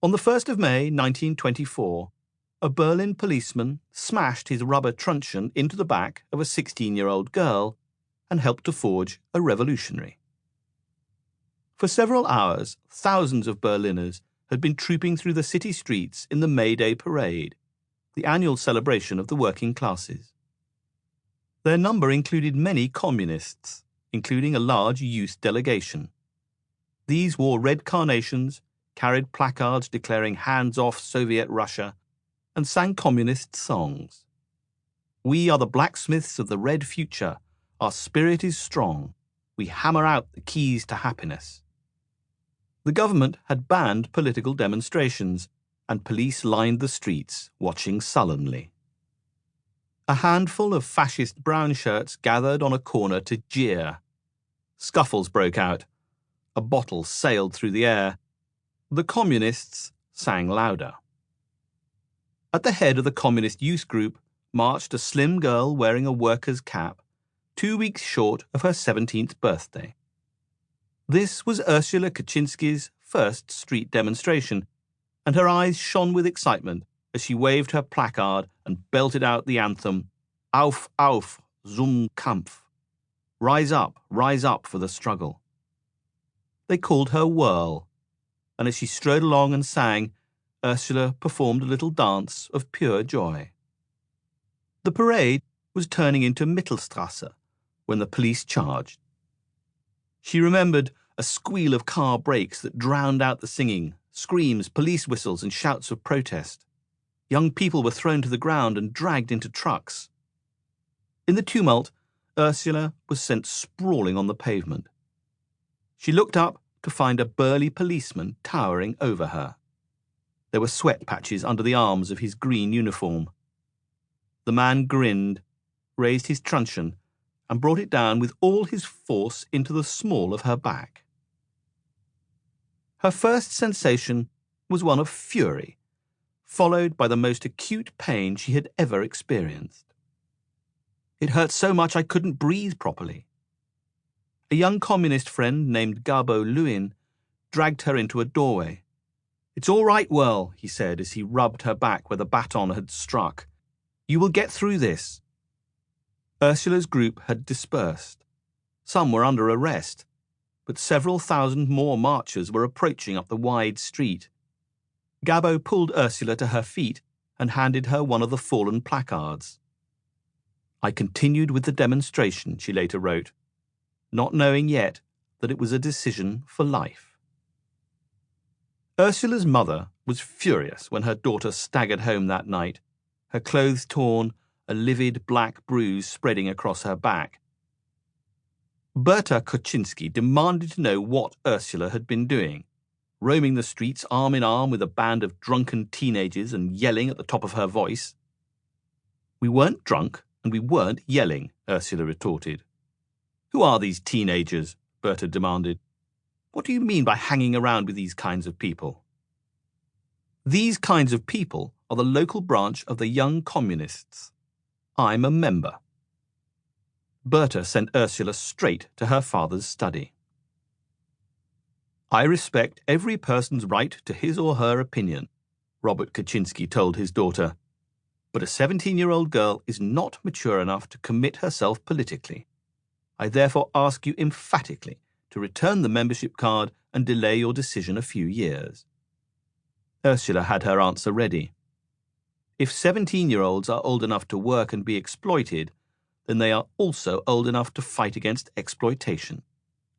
On the 1st of May 1924, a Berlin policeman smashed his rubber truncheon into the back of a 16-year-old girl and helped to forge a revolutionary. For several hours, thousands of Berliners had been trooping through the city streets in the May Day parade, the annual celebration of the working classes. Their number included many communists, including a large youth delegation. These wore red carnations, carried placards declaring hands-off Soviet Russia, and sang communist songs. "We are the blacksmiths of the red future. Our spirit is strong. We hammer out the keys to happiness." The government had banned political demonstrations, and police lined the streets, watching sullenly. A handful of fascist brown shirts gathered on a corner to jeer. Scuffles broke out. A bottle sailed through the air. The communists sang louder. At the head of the communist youth group marched a slim girl wearing a worker's cap, 2 weeks short of her 17th birthday. This was Ursula Kuczynski's first street demonstration, and her eyes shone with excitement as she waved her placard and belted out the anthem, "Auf, auf, zum Kampf." Rise up for the struggle. They called her Whirl, and as she strode along and sang, Ursula performed a little dance of pure joy. The parade was turning into Mittelstrasse when the police charged. She remembered a squeal of car brakes that drowned out the singing, screams, police whistles, and shouts of protest. Young people were thrown to the ground and dragged into trucks. In the tumult, Ursula was sent sprawling on the pavement. She looked up to find a burly policeman towering over her. There were sweat patches under the arms of his green uniform. The man grinned, raised his truncheon, and brought it down with all his force into the small of her back. Her first sensation was one of fury, followed by the most acute pain she had ever experienced. "It hurt so much I couldn't breathe properly." A young communist friend named Gabo Lewin dragged her into a doorway. "It's all right, Whirl," he said as he rubbed her back where the baton had struck. "You will get through this." Ursula's group had dispersed. Some were under arrest, but several thousand more marchers were approaching up the wide street. Gabo pulled Ursula to her feet and handed her one of the fallen placards. "I continued with the demonstration," she later wrote, not knowing yet that it was a decision for life. Ursula's mother was furious when her daughter staggered home that night, her clothes torn, a livid black bruise spreading across her back. Berta Kuczynski demanded to know what Ursula had been doing, roaming the streets arm in arm with a band of drunken teenagers and yelling at the top of her voice. "We weren't drunk and we weren't yelling," Ursula retorted. "Who are these teenagers?" Berta demanded. "What do you mean by hanging around with these kinds of people?" "These kinds of people are the local branch of the Young Communists. I'm a member." Berta sent Ursula straight to her father's study. "I respect every person's right to his or her opinion," Robert Kuczynski told his daughter, "but a 17-year-old girl is not mature enough to commit herself politically. I therefore ask you emphatically to return the membership card and delay your decision a few years." Ursula had her answer ready. If 17-year-olds are old enough to work and be exploited, then they are also old enough to fight against exploitation.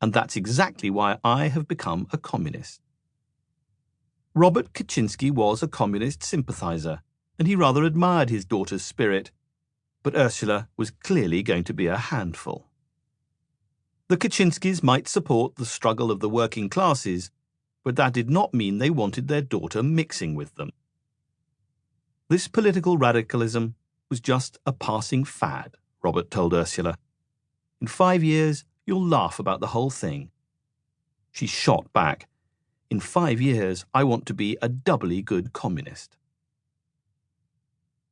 And that's exactly why I have become a communist. Robert Kuczynski was a communist sympathizer, and he rather admired his daughter's spirit, but Ursula was clearly going to be a handful. The Kuczynskis might support the struggle of the working classes, but that did not mean they wanted their daughter mixing with them. This political radicalism was just a passing fad, Robert told Ursula. "In 5 years, you'll laugh about the whole thing." She shot back. "In 5 years, I want to be a doubly good communist."